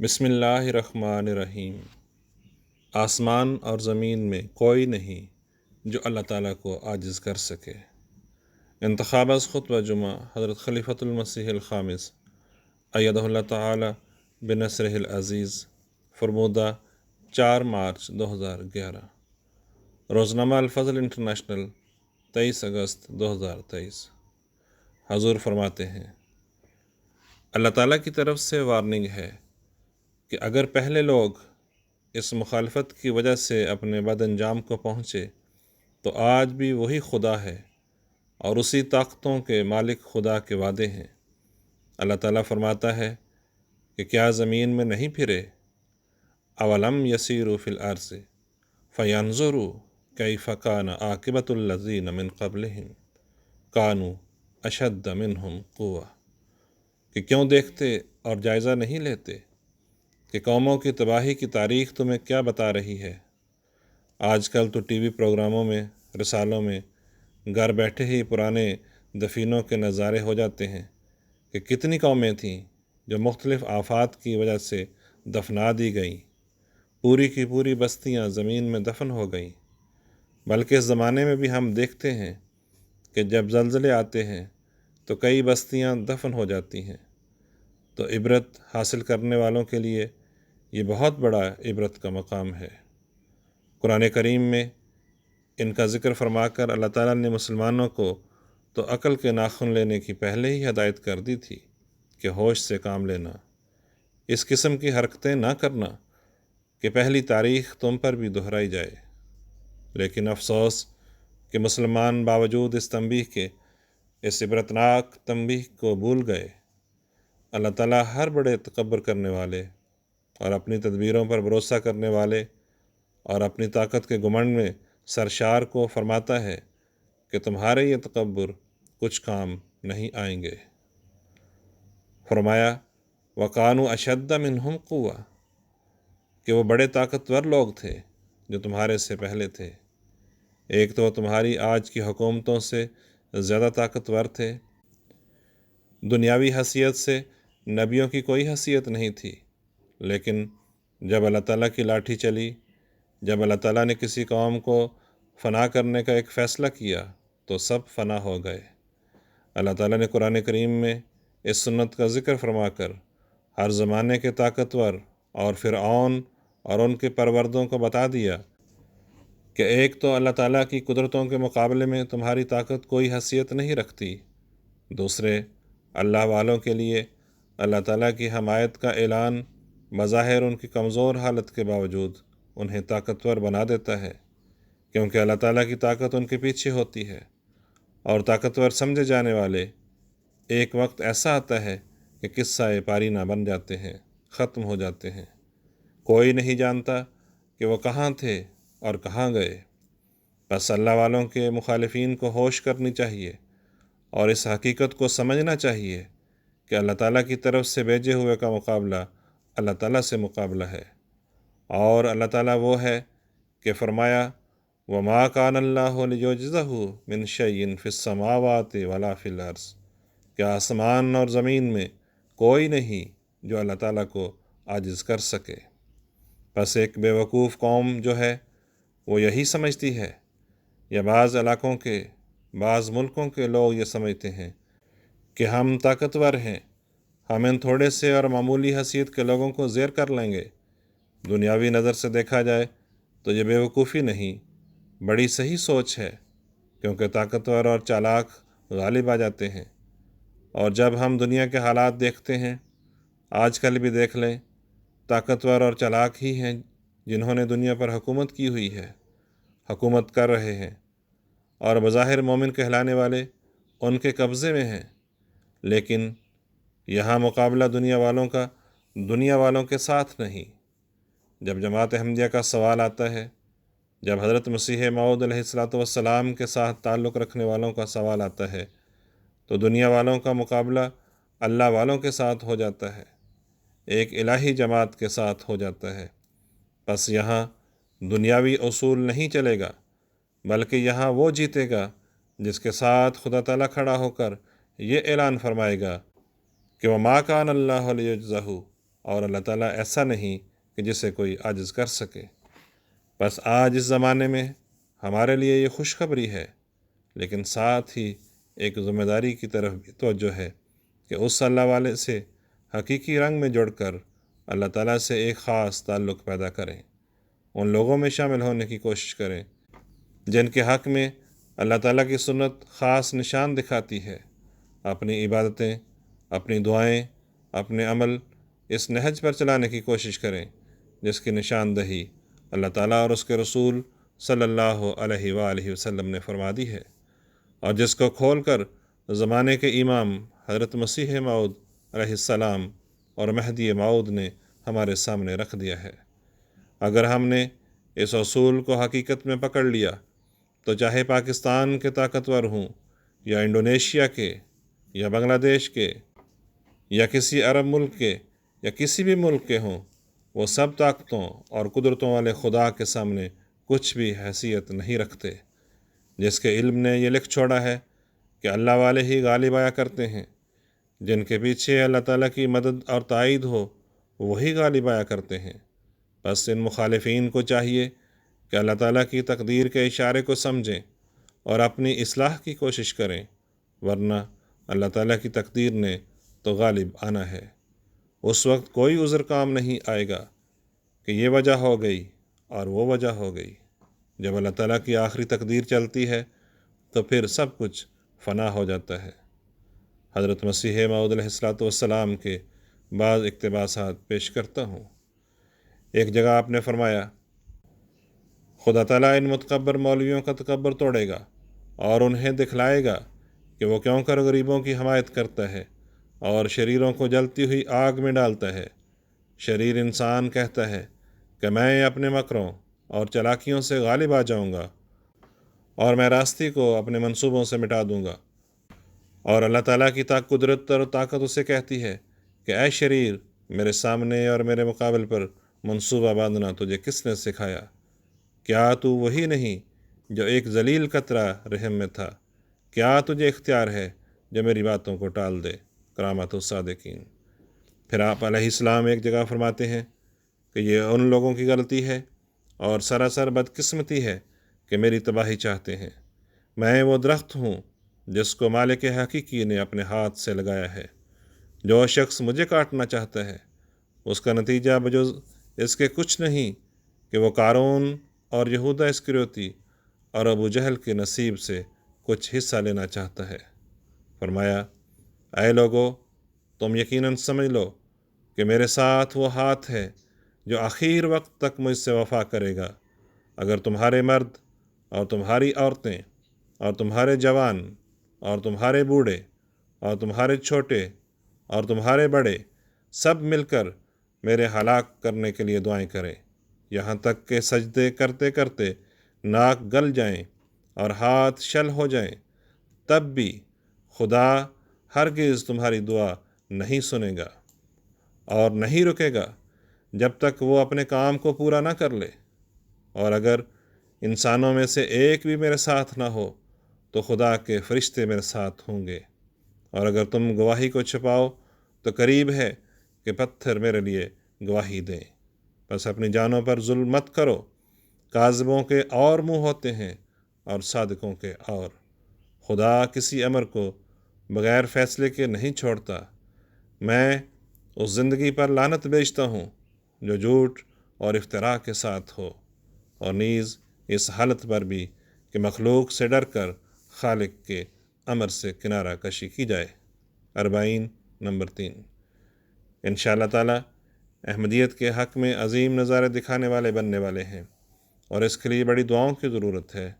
بسم اللہ الرحمن الرحیم۔ آسمان اور زمین میں کوئی نہیں جو اللہ تعالیٰ کو عاجز کر سکے۔ انتخاب از خطبہ جمعہ حضرت خلیفۃ المسیح الخامس ایدہ اللہ تعالیٰ بنصرہ العزیز، فرمودہ 4 مارچ 2011۔ روزنامہ الفضل انٹرنیشنل 23 اگست 2023۔ حضور فرماتے ہیں، اللہ تعالیٰ کی طرف سے وارننگ ہے کہ اگر پہلے لوگ اس مخالفت کی وجہ سے اپنے بد انجام کو پہنچے تو آج بھی وہی خدا ہے اور اسی طاقتوں کے مالک خدا کے وعدے ہیں۔ اللہ تعالیٰ فرماتا ہے کہ کیا زمین میں نہیں پھرے؟ اولم یسیروا فی الارض فینظروا کیف کان عاقبۃ الذین من قبلہم کانوا اشد منہم قوۃ، کہ کیوں دیکھتے اور جائزہ نہیں لیتے کہ قوموں کی تباہی کی تاریخ تمہیں کیا بتا رہی ہے۔ آج کل تو ٹی وی پروگراموں میں، رسالوں میں گھر بیٹھے ہی پرانے دفینوں کے نظارے ہو جاتے ہیں کہ کتنی قومیں تھیں جو مختلف آفات کی وجہ سے دفنا دی گئیں، پوری کی پوری بستیاں زمین میں دفن ہو گئیں۔ بلکہ اس زمانے میں بھی ہم دیکھتے ہیں کہ جب زلزلے آتے ہیں تو کئی بستیاں دفن ہو جاتی ہیں۔ تو عبرت حاصل کرنے والوں کے لیے یہ بہت بڑا عبرت کا مقام ہے۔ قرآن کریم میں ان کا ذکر فرما کر اللہ تعالیٰ نے مسلمانوں کو تو عقل کے ناخن لینے کی پہلے ہی ہدایت کر دی تھی کہ ہوش سے کام لینا، اس قسم کی حرکتیں نہ کرنا کہ پہلی تاریخ تم پر بھی دہرائی جائے۔ لیکن افسوس کہ مسلمان باوجود اس تنبیہ کے، اس عبرتناک تنبیہ کو بھول گئے۔ اللہ تعالیٰ ہر بڑے تکبر کرنے والے اور اپنی تدبیروں پر بھروسہ کرنے والے اور اپنی طاقت کے گھمنڈ میں سرشار کو فرماتا ہے کہ تمہارے یہ تکبر کچھ کام نہیں آئیں گے۔ فرمایا وَقَانُوا أَشَدَّ مِنْهُمْ قُوَّةً، کہ وہ بڑے طاقتور لوگ تھے جو تمہارے سے پہلے تھے۔ ایک تو تمہاری آج کی حکومتوں سے زیادہ طاقتور تھے۔ دنیاوی حیثیت سے نبیوں کی کوئی حیثیت نہیں تھی، لیکن جب اللہ تعالیٰ کی لاٹھی چلی، جب اللہ تعالیٰ نے کسی قوم کو فنا کرنے کا ایک فیصلہ کیا تو سب فنا ہو گئے۔ اللہ تعالیٰ نے قرآن کریم میں اس سنت کا ذکر فرما کر ہر زمانے کے طاقتور اور فرعون اور ان کے پروردوں کو بتا دیا کہ ایک تو اللہ تعالیٰ کی قدرتوں کے مقابلے میں تمہاری طاقت کوئی حیثیت نہیں رکھتی، دوسرے اللہ والوں کے لیے اللہ تعالیٰ کی حمایت کا اعلان بظاہر ان کی کمزور حالت کے باوجود انہیں طاقتور بنا دیتا ہے، کیونکہ اللہ تعالیٰ کی طاقت ان کے پیچھے ہوتی ہے۔ اور طاقتور سمجھے جانے والے ایک وقت ایسا آتا ہے کہ قصہ پاری نہ بن جاتے ہیں، ختم ہو جاتے ہیں۔ کوئی نہیں جانتا کہ وہ کہاں تھے اور کہاں گئے۔ بس اللہ والوں کے مخالفین کو ہوش کرنی چاہیے اور اس حقیقت کو سمجھنا چاہیے کہ اللہ تعالیٰ کی طرف سے بھیجے ہوئے کا مقابلہ اللہ تعالیٰ سے مقابلہ ہے، اور اللہ تعالیٰ وہ ہے کہ فرمایا وَمَا كَانَ اللَّهُ لِيُعْجِزَهُ مِنْ شَيْءٍ فِي السَّمَاوَاتِ وَلَا فِي الْأَرْضِ، کہ آسمان اور زمین میں کوئی نہیں جو اللہ تعالیٰ کو عاجز کر سکے۔ بس ایک بے وقوف قوم جو ہے وہ یہی سمجھتی ہے، یا بعض علاقوں کے، بعض ملکوں کے لوگ یہ سمجھتے ہیں کہ ہم طاقتور ہیں، ہم ان تھوڑے سے اور معمولی حیثیت کے لوگوں کو زیر کر لیں گے۔ دنیاوی نظر سے دیکھا جائے تو یہ بے وقوفی نہیں، بڑی صحیح سوچ ہے، کیونکہ طاقتور اور چالاک غالب آ جاتے ہیں۔ اور جب ہم دنیا کے حالات دیکھتے ہیں، آج کل بھی دیکھ لیں، طاقتور اور چالاک ہی ہیں جنہوں نے دنیا پر حکومت کی ہوئی ہے، حکومت کر رہے ہیں، اور بظاہر مومن کہلانے والے ان کے قبضے میں ہیں۔ لیکن یہاں مقابلہ دنیا والوں کا دنیا والوں کے ساتھ نہیں۔ جب جماعت احمدیہ کا سوال آتا ہے، جب حضرت مسیح موعود علیہ السلام کے ساتھ تعلق رکھنے والوں کا سوال آتا ہے، تو دنیا والوں کا مقابلہ اللہ والوں کے ساتھ ہو جاتا ہے، ایک الہی جماعت کے ساتھ ہو جاتا ہے۔ بس یہاں دنیاوی اصول نہیں چلے گا، بلکہ یہاں وہ جیتے گا جس کے ساتھ خدا تعالیٰ کھڑا ہو کر یہ اعلان فرمائے گا کہ وَمَا كَانَ اللَّهُ لِيُعْجِزَهُ، اور اللہ تعالیٰ ایسا نہیں کہ جسے کوئی عاجز کر سکے۔ بس آج اس زمانے میں ہمارے لیے یہ خوشخبری ہے، لیکن ساتھ ہی ایک ذمہ داری کی طرف بھی توجہ ہے کہ اس اللہ والے سے حقیقی رنگ میں جڑ کر اللہ تعالیٰ سے ایک خاص تعلق پیدا کریں، ان لوگوں میں شامل ہونے کی کوشش کریں جن کے حق میں اللہ تعالیٰ کی سنت خاص نشان دکھاتی ہے۔ اپنی عبادتیں، اپنی دعائیں، اپنے عمل اس نہج پر چلانے کی کوشش کریں جس کی نشاندہی اللہ تعالیٰ اور اس کے رسول صلی اللہ علیہ وآلہ وسلم نے فرما دی ہے، اور جس کو کھول کر زمانے کے امام حضرت مسیح موعود علیہ السلام اور مہدی موعود نے ہمارے سامنے رکھ دیا ہے۔ اگر ہم نے اس اصول کو حقیقت میں پکڑ لیا تو چاہے پاکستان کے طاقتور ہوں، یا انڈونیشیا کے، یا بنگلہ دیش کے، یا کسی عرب ملک کے، یا کسی بھی ملک کے ہوں، وہ سب طاقتوں اور قدرتوں والے خدا کے سامنے کچھ بھی حیثیت نہیں رکھتے، جس کے علم نے یہ لکھ چھوڑا ہے کہ اللہ والے ہی غالب آیا کرتے ہیں، جن کے پیچھے اللہ تعالیٰ کی مدد اور تائید ہو وہی غالب آیا کرتے ہیں۔ بس ان مخالفین کو چاہیے کہ اللہ تعالیٰ کی تقدیر کے اشارے کو سمجھیں اور اپنی اصلاح کی کوشش کریں، ورنہ اللہ تعالیٰ کی تقدیر نے تو غالب آنا ہے۔ اس وقت کوئی عذر کام نہیں آئے گا کہ یہ وجہ ہو گئی اور وہ وجہ ہو گئی۔ جب اللہ تعالیٰ کی آخری تقدیر چلتی ہے تو پھر سب کچھ فنا ہو جاتا ہے۔ حضرت مسیح موعود علیہ السلام کے بعض اقتباسات پیش کرتا ہوں۔ ایک جگہ آپ نے فرمایا، خدا تعالیٰ ان متکبر مولویوں کا تکبر توڑے گا اور انہیں دکھلائے گا کہ وہ کیوں کر غریبوں کی حمایت کرتا ہے اور شریروں کو جلتی ہوئی آگ میں ڈالتا ہے۔ شریر انسان کہتا ہے کہ میں اپنے مکروں اور چالاکیوں سے غالب آ جاؤں گا اور میں راستی کو اپنے منصوبوں سے مٹا دوں گا، اور اللہ تعالیٰ کی قدرت اور طاقت اسے کہتی ہے کہ اے شریر، میرے سامنے اور میرے مقابل پر منصوبہ باندھنا تجھے کس نے سکھایا؟ کیا تو وہی نہیں جو ایک ذلیل قطرہ رحم میں تھا؟ کیا تجھے اختیار ہے جو میری باتوں کو ٹال دے؟ کرامت الصادقین۔ پھر آپ علیہ السلام ایک جگہ فرماتے ہیں کہ یہ ان لوگوں کی غلطی ہے اور سراسر بدقسمتی ہے کہ میری تباہی چاہتے ہیں۔ میں وہ درخت ہوں جس کو مالک حقیقی نے اپنے ہاتھ سے لگایا ہے۔ جو شخص مجھے کاٹنا چاہتا ہے اس کا نتیجہ بجز اس کے کچھ نہیں کہ وہ قارون اور یہودا اسکریوتی اور ابو جہل کے نصیب سے کچھ حصہ لینا چاہتا ہے۔ فرمایا، اے لوگو، تم یقیناً سمجھ لو کہ میرے ساتھ وہ ہاتھ ہے جو آخر وقت تک مجھ سے وفا کرے گا۔ اگر تمہارے مرد اور تمہاری عورتیں اور تمہارے جوان اور تمہارے بوڑھے اور تمہارے چھوٹے اور تمہارے بڑے سب مل کر میرے ہلاک کرنے کے لیے دعائیں کریں، یہاں تک کہ سجدے کرتے کرتے ناک گل جائیں اور ہاتھ شل ہو جائیں، تب بھی خدا ہرگز تمہاری دعا نہیں سنے گا اور نہیں رکے گا جب تک وہ اپنے کام کو پورا نہ کر لے۔ اور اگر انسانوں میں سے ایک بھی میرے ساتھ نہ ہو تو خدا کے فرشتے میرے ساتھ ہوں گے، اور اگر تم گواہی کو چھپاؤ تو قریب ہے کہ پتھر میرے لیے گواہی دیں۔ بس اپنی جانوں پر ظلم مت کرو، کاذبوں کے اور منہ ہوتے ہیں اور صادقوں کے اور۔ خدا کسی امر کو بغیر فیصلے کے نہیں چھوڑتا۔ میں اس زندگی پر لعنت بیچتا ہوں جو جھوٹ اور افتراء کے ساتھ ہو، اور نیز اس حالت پر بھی کہ مخلوق سے ڈر کر خالق کے امر سے کنارہ کشی کی جائے۔ 40 نمبر 3۔ انشاءاللہ تعالی احمدیت کے حق میں عظیم نظارے دکھانے والے بننے والے ہیں، اور اس کے لیے بڑی دعاؤں کی ضرورت ہے۔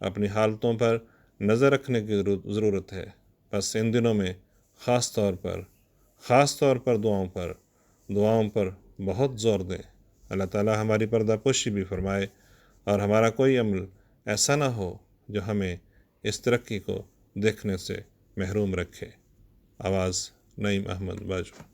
اپنی حالتوں پر نظر رکھنے کی ضرورت ہے۔ بس ان دنوں میں خاص طور پر دعاؤں پر بہت زور دیں۔ اللہ تعالی ہماری پردہ پوشی بھی فرمائے اور ہمارا کوئی عمل ایسا نہ ہو جو ہمیں اس ترقی کو دیکھنے سے محروم رکھے۔ آواز نعیم احمد باجو۔